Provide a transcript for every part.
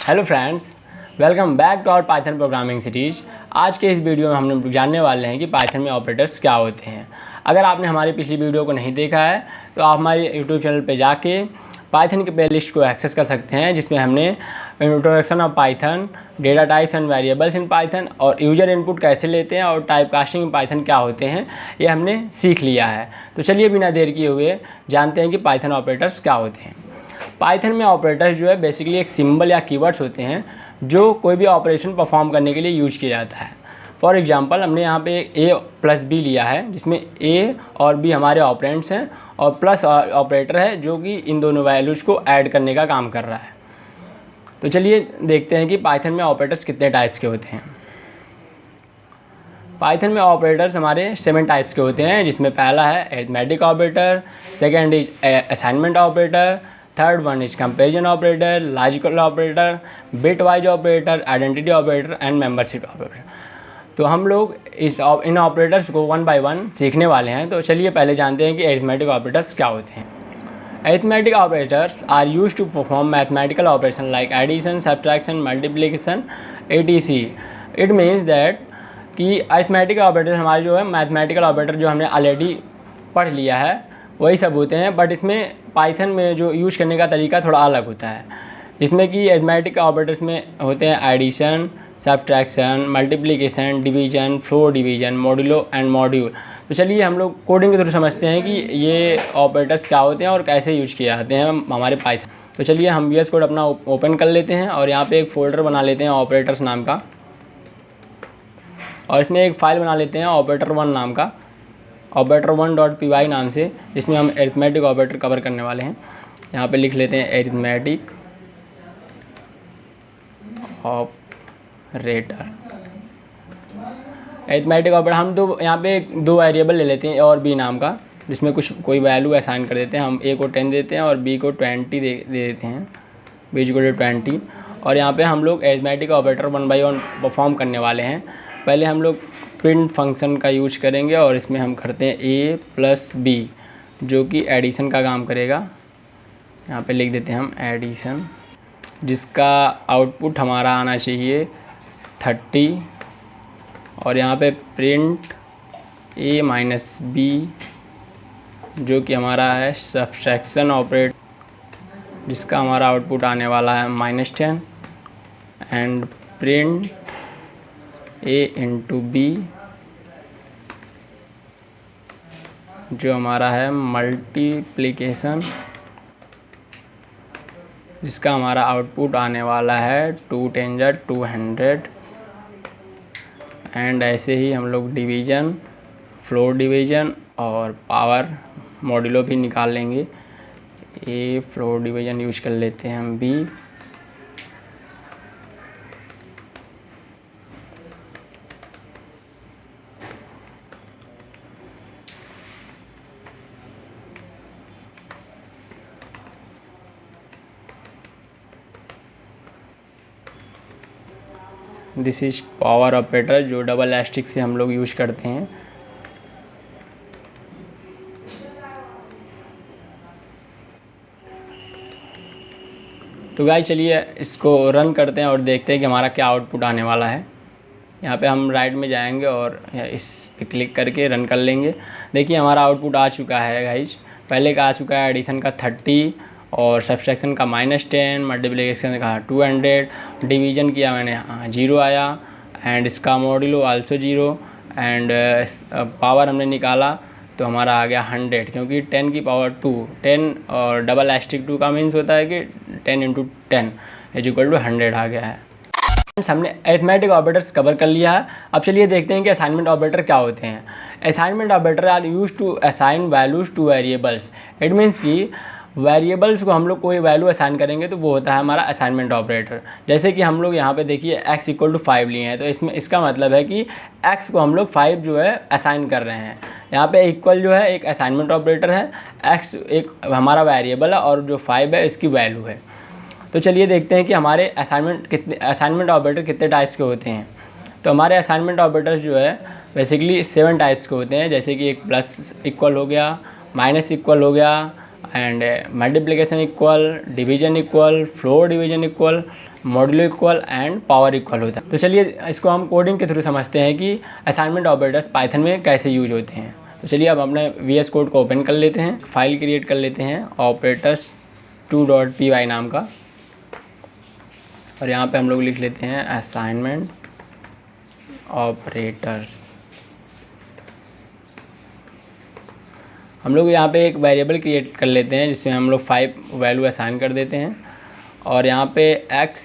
Hello friends, welcome back to our Python programming series. आज के इस वीडियो में हम लोग जानने वाले हैं कि पाइथन में ऑपरेटर्स क्या होते हैं। अगर आपने हमारी पिछली वीडियो को नहीं देखा है तो आप हमारे यूट्यूब चैनल पे जाके पाइथन के प्लेलिस्ट को एक्सेस कर सकते हैं, जिसमें हमने introduction of Python, data types and variables in Python और यूजर इनपुट कैसे लेते हैं और टाइप कास्टिंग इन पाइथन क्या होते हैं, ये हमने सीख लिया है। तो चलिए बिना देर किए हुए जानते हैं कि पाइथन ऑपरेटर्स क्या होते हैं। पाइथन में ऑपरेटर्स जो है बेसिकली एक सिंबल या कीवर्ड्स होते हैं जो कोई भी ऑपरेशन परफॉर्म करने के लिए यूज किया जाता है। फॉर एग्जांपल, हमने यहाँ पे ए प्लस बी लिया है, जिसमें ए और बी हमारे ऑपरेंड्स हैं और प्लस ऑपरेटर है जो कि इन दोनों वैल्यूज़ को ऐड करने का काम कर रहा है। तो चलिए देखते हैं कि पाइथन में ऑपरेटर्स कितने टाइप्स के होते हैं। पाइथन में ऑपरेटर्स हमारे 7 टाइप्स के होते हैं, जिसमें पहला है arithmetic operator, second is assignment operator, third one is comparison operator, logical operator, bit wise operator, identity operator and membership operator. तो हम लोग इन ऑपरेटर्स को 1 बाय 1 सीखने वाले हैं। तो चलिए पहले जानते हैं कि अरिथमेटिक ऑपरेटर्स क्या होते हैं। Arithmetic operators are used to perform mathematical operation like addition, subtraction, multiplication etc। It means that कि अरिथमेटिक ऑपरेटर हमारे जो है मैथमेटिकल ऑपरेटर जो हमने ऑलरेडी पढ़ लिया है वही सब होते हैं, बट इसमें पाइथन में जो यूज करने का तरीका थोड़ा अलग होता है। इसमें कि अरिथमेटिक ऑपरेटर्स में होते हैं addition, subtraction, multiplication, division, floor division, modulo and module. तो चलिए हम लोग कोडिंग के थ्रू समझते हैं कि ये ऑपरेटर्स क्या होते हैं और कैसे यूज किए जाते हैं हमारे पाइथन। तो चलिए हम VS कोड अपना ओपन कर लेते हैं और यहाँ पे एक फ़ोल्डर बना लेते हैं ऑपरेटर्स नाम का, और इसमें एक फ़ाइल बना लेते हैं operator1 नाम का, operator1.py नाम से, जिसमें हम अरिथमेटिक ऑपरेटर कवर करने वाले हैं। यहाँ पे लिख लेते हैं अरिथमेटिक ऑपरेटर। अरिथमेटिक ऑपरेटर हम तो यहाँ पे 2 वेरिएबल ले लेते हैं A और B नाम का, जिसमें कोई वैल्यू असाइन कर देते हैं। हम A को 10 देते हैं और B को 20 दे देते हैं, B को 20। और यहाँ पे हम लोग अरिथमेटिक ऑपरेटर 1 बाय 1 परफॉर्म करने वाले हैं। पहले हम लोग प्रिंट फंक्शन का यूज करेंगे और इसमें हम करते हैं A प्लस B जो कि एडिशन का काम करेगा। यहाँ पे लिख देते हैं हम एडिशन, जिसका आउटपुट हमारा आना चाहिए 30। और यहाँ पे प्रिंट A माइनस B जो कि हमारा है सब्ट्रैक्शन ऑपरेटर, जिसका हमारा आउटपुट आने वाला है -10। And print A into B जो हमारा है मल्टीप्लिकेशन, जिसका हमारा आउटपुट आने वाला है 2 10 200। एंड ऐसे ही हम लोग डिवीज़न, फ्लोर डिवीज़न और पावर मॉड्यूलो भी निकाल लेंगे। A फ्लोर डिवीज़न यूज कर लेते हैं हम B। This is power operator जो डबल एस्टिक से हम लोग यूज करते हैं। तो गाइस चलिए इसको रन करते हैं और देखते हैं कि हमारा क्या आउटपुट आने वाला है। यहाँ पे हम राइट में जाएंगे और इस पे क्लिक करके रन कर लेंगे। देखिए हमारा आउटपुट आ चुका है गाइस। पहले का आ चुका है एडिशन का 30 और सब्ट्रैक्शन का -10, मल्टीप्लिकेशन का 200, डिवीज़न किया मैंने 0 आया, एंड इसका मॉड्यूलो आल्सो 0। एंड पावर हमने निकाला तो हमारा आ गया 100, क्योंकि 10 की पावर 2, 10 और डबल एस्टिक 2 का मीन्स होता है कि 10 × 10 = 100 आ गया है। हमने अरिथमेटिक ऑपरेटर्स कवर कर लिया है। अब चलिए देखते हैं कि असाइनमेंट ऑपरेटर क्या होते हैं। Assignment operator are used to assign values to variables. It means कि वेरिएबल्स को हम लोग कोई वैल्यू असाइन करेंगे तो वो होता है हमारा असाइनमेंट ऑपरेटर। जैसे कि हम लोग यहाँ पे देखिए x = 5 लिए हैं, तो इसमें इसका मतलब है कि x को हम लोग 5 जो है असाइन कर रहे हैं। यहाँ पे इक्वल जो है एक असाइनमेंट ऑपरेटर है, x एक हमारा वेरिएबल है और जो 5 है इसकी वैल्यू है। तो चलिए देखते हैं कि हमारे असाइनमेंट ऑपरेटर कितने टाइप्स के होते हैं। तो हमारे असाइनमेंट ऑपरेटर्स जो है बेसिकली 7 टाइप्स के होते हैं, जैसे कि एक प्लस इक्वल हो गया, माइनस इक्वल हो गया, and multiplication equal, division equal, floor division equal modulo equal and power equal होता है। तो चलिए इसको हम कोडिंग के थ्रू समझते हैं कि असाइनमेंट ऑपरेटर्स पाइथन में कैसे यूज होते हैं। तो चलिए अब अपने VS कोड को ओपन कर लेते हैं, फाइल क्रिएट कर लेते हैं operators2.py नाम का, और यहाँ पे हम लोग लिख लेते हैं असाइनमेंट ऑपरेटर्स। हम लोग यहाँ पे एक वेरिएबल क्रिएट कर लेते हैं जिसमें हम लोग 5 वैल्यू असाइन कर देते हैं, और यहाँ पे x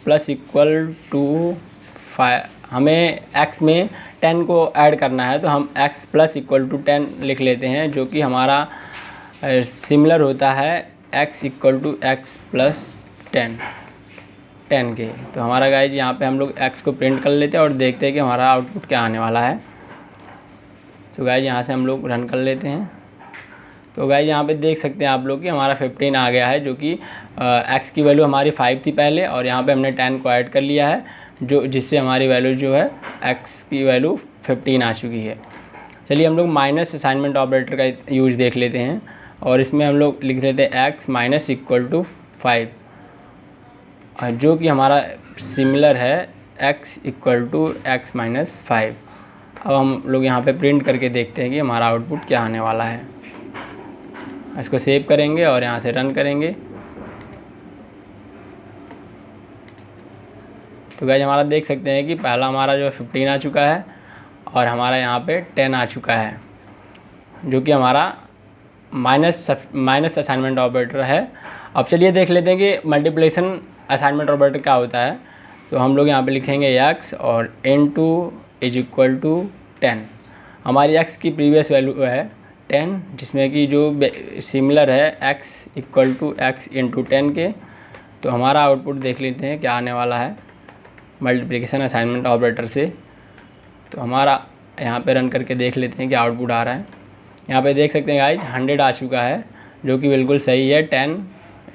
प्लस इक्वल टू 5, हमें x में 10 को ऐड करना है, तो हम x प्लस इक्वल टू 10 लिख लेते हैं, जो कि हमारा सिमिलर होता है x equal to x plus 10 के। तो हमारा गाइज यहाँ पे हम लोग x को प्रिंट कर लेते हैं और देखते हैं कि हमारा आउटपुट क्या आने वाला है। तो गाइज यहाँ से हम लोग रन कर लेते हैं। तो गाइज यहाँ पे देख सकते हैं आप लोग कि हमारा 15 आ गया है, जो कि x की वैल्यू हमारी 5 थी पहले, और यहाँ पे हमने 10 को ऐड कर लिया है, जो जिससे हमारी वैल्यू जो है x की वैल्यू 15 आ चुकी है। चलिए हम लोग माइनस असाइनमेंट ऑपरेटर का यूज देख लेते हैं, और इसमें हम लोग लिख लेते हैं x माइनस इक्वल टू 5, जो कि हमारा सिमिलर है x equal to x minus 5। अब हम लोग यहाँ पे प्रिंट करके देखते हैं कि हमारा आउटपुट क्या आने वाला है। इसको सेव करेंगे और यहाँ से रन करेंगे। तो गाइस हमारा देख सकते हैं कि पहला हमारा जो 15 आ चुका है, और हमारा यहाँ पे 10 आ चुका है, जो कि हमारा माइनस असाइनमेंट ऑपरेटर है। अब चलिए देख लेते हैं कि मल्टीप्लिकेशन असाइनमेंट ऑपरेटर क्या होता है। तो हम लोग यहाँ पे लिखेंगे x और n2 इज इक्वल टू 10। हमारी x की प्रीवियस वैल्यू है 10, जिसमें कि जो सिमिलर है x equal to x into 10 के। तो हमारा आउटपुट देख लेते हैं क्या आने वाला है मल्टीप्लिकेशन असाइनमेंट ऑपरेटर से। तो हमारा यहाँ पे रन करके देख लेते हैं क्या आउटपुट आ रहा है। यहाँ पे देख सकते हैं गाइज 100 आ चुका है, जो कि बिल्कुल सही है। 10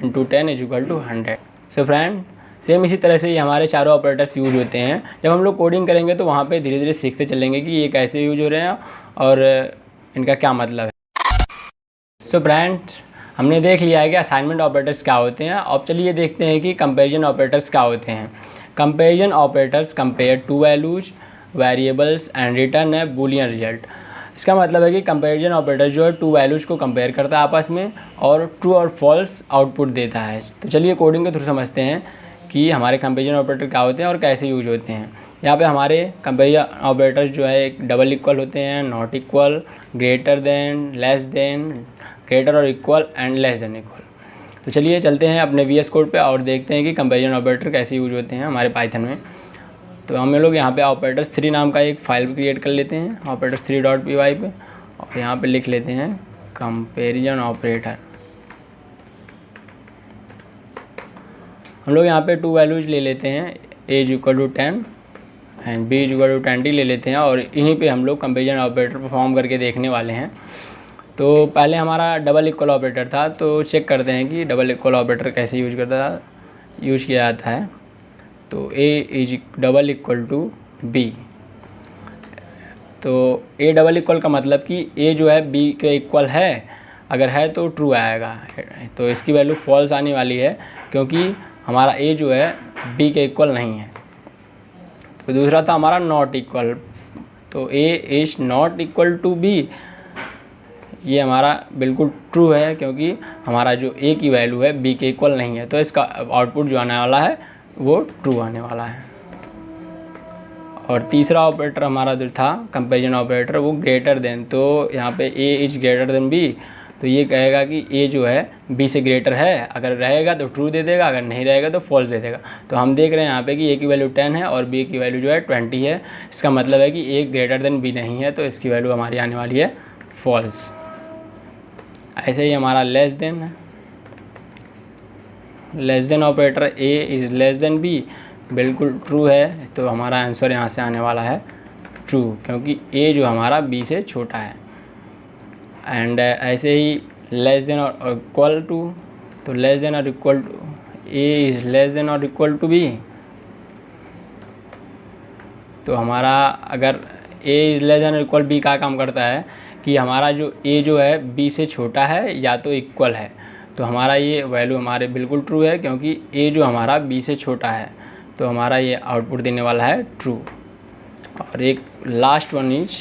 into 10 is equal to 100। So friend, same इसी तरह से ही हमारे चारों ऑपरेटर्स यूज होते हैं। जब हम लोग कोडिंग करेंगे तो वहाँ पे धीरे धीरे सीखते चलेंगे कि ये कैसे यूज हो रहे हैं और इनका क्या मतलब है। सो फ्रेंड, हमने देख लिया है कि असाइनमेंट ऑपरेटर्स क्या होते हैं। अब चलिए देखते हैं कि कंपैरिजन ऑपरेटर्स क्या होते हैं। Comparison operators compare to values, variables and return A Boolean result. इसका मतलब है कि कंपैरिजन ऑपरेटर जो है टू वैल्यूज़ को कंपेयर करता है आपस में और ट्रू और फॉल्स आउटपुट देता है। तो चलिए कोडिंग के थ्रू समझते हैं कि हमारे कंपैरिजन ऑपरेटर क्या होते हैं और कैसे यूज होते हैं। यहाँ पे हमारे कंपैरिजन ऑपरेटर्स जो है एक डबल इक्वल होते हैं, not equal, greater than, less than, greater और equal and less than equal. तो चलिए चलते हैं अपने VS कोड पे और देखते हैं कि कंपैरिजन ऑपरेटर कैसे यूज होते हैं हमारे पाइथन में। तो हम लोग यहाँ पे operators3 नाम का एक फ़ाइल क्रिएट कर लेते हैं operators3.py पे, और यहाँ पे लिख लेते हैं कंपैरिजन ऑपरेटर। हम लोग यहाँ पे टू वैल्यूज ले लेते हैं, a is equal to 10 and b is equal to 20 ले लेते हैं, और इन्हीं पे हम लोग कंपैरिजन ऑपरेटर परफॉर्म करके देखने वाले हैं। तो पहले हमारा डबल इक्वल ऑपरेटर था, तो चेक करते हैं कि डबल इक्वल ऑपरेटर कैसे यूज किया जाता है। तो a is double equal to b। तो a डबल इक्वल का मतलब कि a जो है b के इक्वल है, अगर है तो ट्रू आएगा, तो इसकी वैल्यू फॉल्स आने वाली है क्योंकि हमारा a जो है b के इक्वल नहीं है। तो दूसरा था हमारा नॉट इक्वल, तो a is not equal to b, ये हमारा बिल्कुल ट्रू है क्योंकि हमारा जो a की वैल्यू है b के इक्वल नहीं है। तो इसका आउटपुट जो आने वाला है वो ट्रू आने वाला है। और तीसरा ऑपरेटर हमारा जो था कंपैरिजन ऑपरेटर वो ग्रेटर देन, तो यहाँ पे a is greater then b, तो ये कहेगा कि a जो है b से ग्रेटर है, अगर रहेगा तो ट्रू दे देगा, अगर नहीं रहेगा तो फॉल्स दे देगा। तो हम देख रहे हैं यहाँ पे कि a की वैल्यू 10 है और b की वैल्यू जो है 20 है। इसका मतलब है कि a ग्रेटर देन b नहीं है, तो इसकी वैल्यू हमारी आने वाली है फॉल्स। ऐसे ही हमारा लेस देन है, less than operator a is less then b बिल्कुल ट्रू है, तो हमारा आंसर यहाँ से आने वाला है ट्रू, क्योंकि a जो हमारा b से छोटा है। एंड ऐसे ही लेस देन और इक्वल टू, तो लेस देन और equal to a is less than और इक्वल टू b, तो हमारा अगर a इज़ लेस देन और इक्वल b का काम करता है कि हमारा जो a जो है b से छोटा है या तो इक्वल है। तो हमारा ये वैल्यू हमारे बिल्कुल ट्रू है, क्योंकि ए जो हमारा बी से छोटा है, तो हमारा ये आउटपुट देने वाला है ट्रू। और एक last one is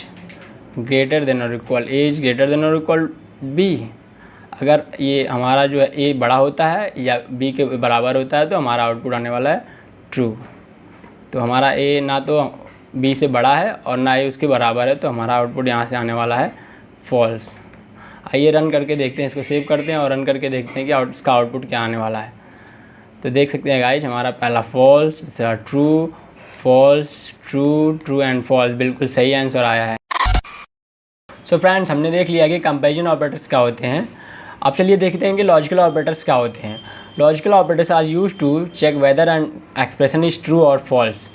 greater than और equal, A is greater than और इक्वल बी। अगर ये हमारा जो है ए बड़ा होता है या बी के बराबर होता है तो हमारा आउटपुट आने वाला है ट्रू। तो हमारा ए ना तो बी से बड़ा है और ना ही उसके बराबर है, तो हमारा आउटपुट यहाँ से आने वाला है फॉल्स। आइए रन करके देखते हैं, इसको सेव करते हैं और रन करके देखते हैं कि इसका आउटपुट क्या आने वाला है। तो देख सकते हैं गाइज, हमारा पहला फॉल्स, दूसरा true, false, true, true and false, बिल्कुल सही आंसर आया है। सो फ्रेंड्स, हमने देख लिया कि कंपैरिजन ऑपरेटर्स क्या होते हैं। अब चलिए देखते हैं कि लॉजिकल ऑपरेटर्स क्या होते हैं। Logical operators are used to check whether an expression is true और फॉल्स।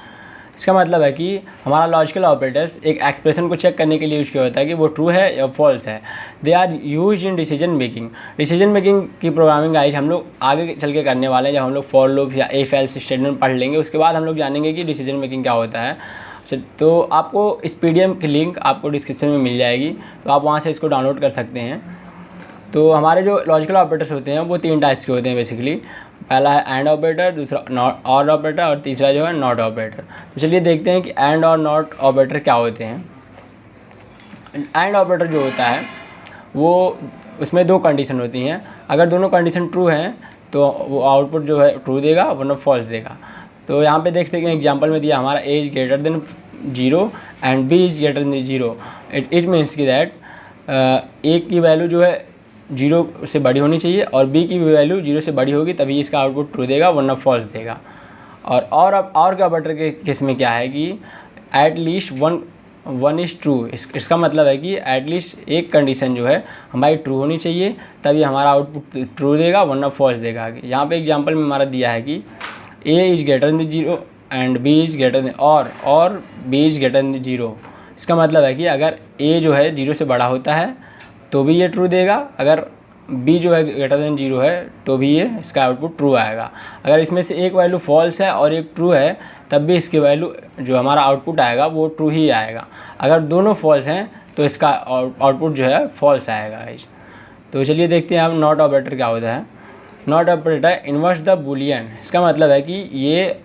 इसका मतलब है कि हमारा लॉजिकल ऑपरेटर्स एक एक्सप्रेशन को चेक करने के लिए यूज किया होता है कि वो ट्रू है या फॉल्स है। They are use in decision making. Decision making की प्रोग्रामिंग आज हम लोग आगे चल के करने वाले हैं, जब हम लोग फॉर लूप या इफ एल्स स्टेटमेंट पढ़ लेंगे, उसके बाद हम लोग जानेंगे कि डिसीजन मेकिंग क्या होता है। तो आपको इस PDF की लिंक आपको डिस्क्रिप्शन में मिल जाएगी, तो आप वहाँ से इसको डाउनलोड कर सकते हैं। तो हमारे जो लॉजिकल ऑपरेटर्स होते हैं वो 3 टाइप्स के होते हैं बेसिकली। पहला है एंड ऑपरेटर, दूसरा और ऑपरेटर और तीसरा जो है नॉट ऑपरेटर। तो चलिए देखते हैं कि एंड और नॉट ऑपरेटर क्या होते हैं। एंड ऑपरेटर जो होता है वो उसमें 2 कंडीशन होती हैं। अगर दोनों कंडीशन ट्रू हैं तो वो आउटपुट जो है ट्रू देगा वरना फॉल्स देगा। तो यहाँ पे देखते हैं एग्जांपल में दिया हमारा A is greater than 0 and B is greater than 0। It means की दैट ए की वैल्यू जो है 0 से बड़ी होनी चाहिए और बी की वैल्यू 0 से बड़ी होगी, तभी इसका आउटपुट ट्रू देगा वरना फॉल्स देगा। और के ऑपरेटर के केस में क्या है कि at least one is true. इसका मतलब है कि एटलीस्ट एक कंडीशन जो है हमारी ट्रू होनी चाहिए, तभी हमारा आउटपुट ट्रू देगा वरना फॉल्स देगा। यहाँ पे एग्जांपल में हमारा दिया है कि a is greater than 0 and b is greater than और बी इज़ ग्रेटर देन 0। इसका मतलब है कि अगर ए जो है 0 से बड़ा होता है तो भी ये ट्रू देगा, अगर बी जो है ग्रेटर देन 0 है तो भी ये इसका आउटपुट ट्रू आएगा। अगर इसमें से एक वैल्यू फॉल्स है और एक ट्रू है तब भी इसकी वैल्यू जो हमारा आउटपुट आएगा वो ट्रू ही आएगा। अगर दोनों फॉल्स हैं तो इसका आउटपुट जो है फॉल्स आएगा। तो चलिए देखते हैं हम नॉट ऑपरेटर क्या होता है। Not operator inverse the Boolean. इसका मतलब है कि ये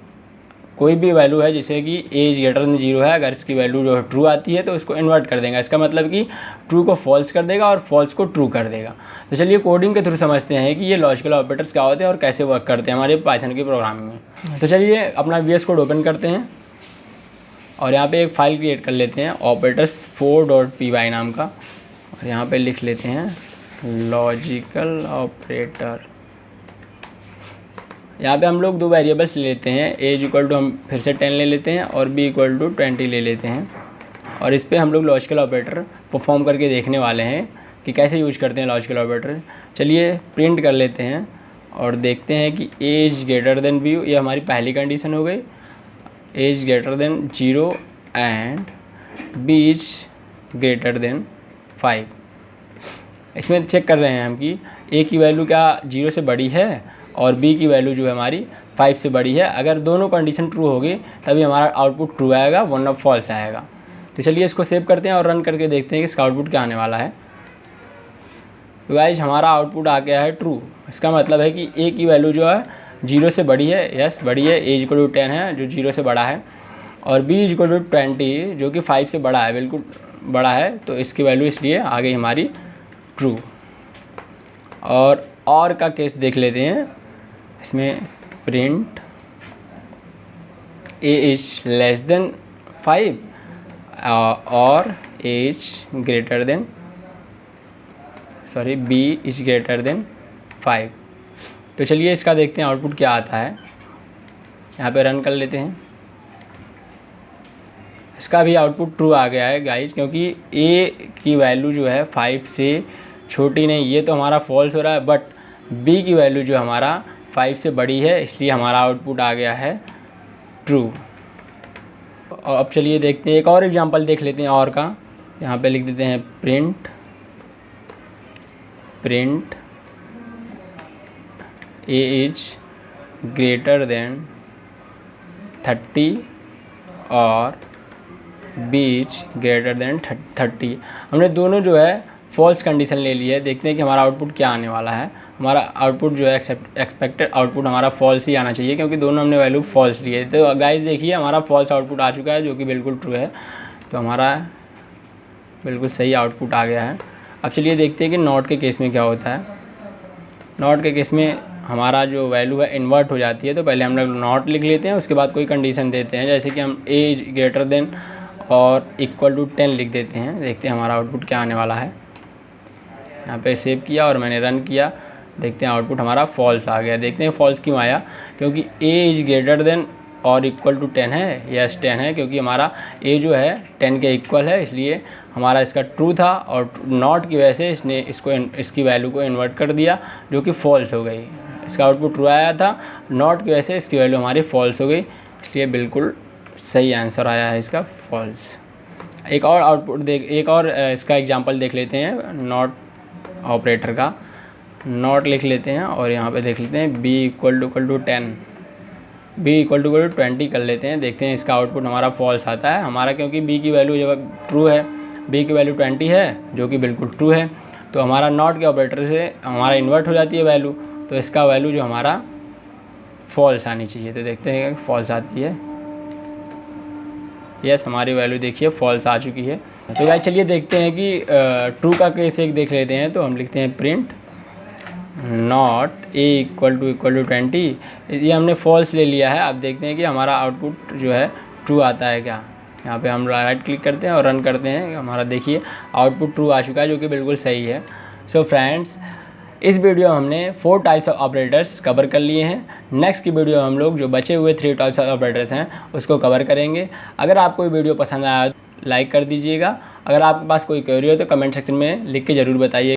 कोई भी वैल्यू है, जैसे कि ए इज ग्रेटर देन 0 है, अगर इसकी वैल्यू जो है ट्रू आती है तो इसको इन्वर्ट कर देगा। इसका मतलब कि ट्रू को फॉल्स कर देगा और फॉल्स को ट्रू कर देगा। तो चलिए कोडिंग के थ्रू समझते हैं कि ये लॉजिकल ऑपरेटर्स क्या होते हैं और कैसे वर्क करते हैं हमारे पाइथन की प्रोग्रामिंग में। तो चलिए अपना VS कोड ओपन करते हैं और यहाँ पे एक फ़ाइल क्रिएट कर लेते हैं operators4.py नाम का, और यहाँ पे लिख लेते हैं लॉजिकल ऑपरेटर। यहाँ पे हम लोग 2 वेरिएबल्स ले लेते हैं, a इज इक्वल टू हम फिर से 10 ले लेते हैं और b इक्वल टू 20 ले लेते हैं, और इस पर हम लोग लॉजिकल ऑपरेटर परफॉर्म करके देखने वाले हैं कि कैसे यूज करते हैं लॉजिकल ऑपरेटर। चलिए प्रिंट कर लेते हैं और देखते हैं कि a is greater then b, ये हमारी पहली कंडीशन हो गई, a is greater than 0 and b is greater then 5। इसमें चेक कर रहे हैं हम कि a की वैल्यू क्या 0 से बड़ी है और b की वैल्यू जो है हमारी 5 से बड़ी है। अगर दोनों कंडीशन ट्रू होगी तभी हमारा आउटपुट ट्रू आएगा वरना फॉल्स आएगा। तो चलिए इसको सेव करते हैं और रन करके देखते हैं कि इसका आउटपुट क्या आने वाला है। तो गाइज हमारा आउटपुट आ गया है ट्रू। इसका मतलब है कि a की वैल्यू जो है 0 से बड़ी है, यस बड़ी है, a इक्वल टू 10 है जो 0 से बड़ा है, और b इक्वल टू 20 जो कि 5 से बड़ा है, बिल्कुल बड़ा है, तो इसकी वैल्यू इसलिए आ गई हमारी ट्रू। और का केस देख लेते हैं। इसमें print a is less than 5 और a is greater then b is greater then 5। तो चलिए इसका देखते हैं आउटपुट क्या आता है। यहाँ पे रन कर लेते हैं। इसका भी आउटपुट ट्रू आ गया है गाइज, क्योंकि a की वैल्यू जो है 5 से छोटी नहीं, ये तो हमारा फॉल्स हो रहा है, बट b की वैल्यू जो हमारा 5 से बड़ी है, इसलिए हमारा आउटपुट आ गया है ट्रू। और अब चलिए देखते हैं, एक और एग्जांपल देख लेते हैं और का। यहाँ पे लिख देते हैं print a is greater then 30 और b इज ग्रेटर देन 30। हमने दोनों जो है फॉल्स कंडीशन ले ली है। देखते हैं कि हमारा आउटपुट क्या आने वाला है। हमारा आउटपुट जो है एक्सपेक्टेड आउटपुट हमारा फॉल्स ही आना चाहिए, क्योंकि दोनों हमने वैल्यू फॉल्स लिए। तो गाइस देखिए हमारा फॉल्स आउटपुट आ चुका है, जो कि बिल्कुल ट्रू है। तो हमारा बिल्कुल सही आउटपुट आ गया है। अब चलिए देखते हैं कि नॉट के केस में क्या होता है। नॉट के केस में हमारा जो वैल्यू है इन्वर्ट हो जाती है। तो पहले हम लोग नॉट लिख लेते हैं, उसके बाद कोई कंडीशन देते हैं, जैसे कि हम ए ग्रेटर देन और इक्वल टू 10 लिख देते हैं। देखते हैं हमारा आउटपुट क्या आने वाला है। यहाँ पे सेव किया और मैंने रन किया। देखते हैं आउटपुट हमारा फॉल्स आ गया। देखते हैं फॉल्स क्यों आया, क्योंकि ए इज़ ग्रेटर देन और इक्वल टू 10 है। यस 10 है, क्योंकि हमारा ए जो है 10 के इक्वल है, इसलिए हमारा इसका ट्रू था। और नॉट की वजह से इसने इसकी वैल्यू को इन्वर्ट कर दिया, जो कि फॉल्स हो गई। इसका आउटपुट ट्रू आया था, नॉट की वजह से इसकी वैल्यू हमारी फॉल्स हो गई, इसलिए बिल्कुल सही आंसर आया है इसका फॉल्स। एक और आउटपुट इसका एग्जांपल देख लेते हैं नॉट ऑपरेटर का। नॉट लिख लेते हैं और यहाँ पे देख लेते हैं b equal to 10, b equal to 20 कर लेते हैं। देखते हैं इसका आउटपुट हमारा फॉल्स आता है हमारा, क्योंकि बी की वैल्यू जब ट्रू है, बी की वैल्यू 20 है, जो कि बिल्कुल ट्रू है। तो हमारा नॉट के ऑपरेटर से हमारा इन्वर्ट हो जाती है वैल्यू, तो इसका वैल्यू जो हमारा फॉल्स आनी चाहिए। तो देखते हैं फॉल्स आती है। यस हमारी वैल्यू देखिए फॉल्स आ चुकी है। तो गाइस चलिए देखते हैं कि ट्रू का केस एक देख लेते हैं। तो हम लिखते हैं print not a equal to 20। ये हमने फॉल्स ले लिया है। अब देखते हैं कि हमारा आउटपुट जो है ट्रू आता है क्या। यहाँ पे हम राइट क्लिक करते हैं और रन करते हैं। हमारा देखिए आउटपुट ट्रू आ चुका है, जो कि बिल्कुल सही है। सो फ्रेंड्स, इस वीडियो में हमने 4 टाइप्स ऑफ ऑपरेटर्स कवर कर लिए हैं। नेक्स्ट की वीडियो में हम लोग जो बचे हुए 3 टाइप्स ऑफ ऑपरेटर्स हैं उसको कवर करेंगे। अगर आपको ये वीडियो पसंद आया तो लाइक कर दीजिएगा। अगर आपके पास कोई क्वेरी हो तो कमेंट सेक्शन में लिख के ज़रूर बताइए।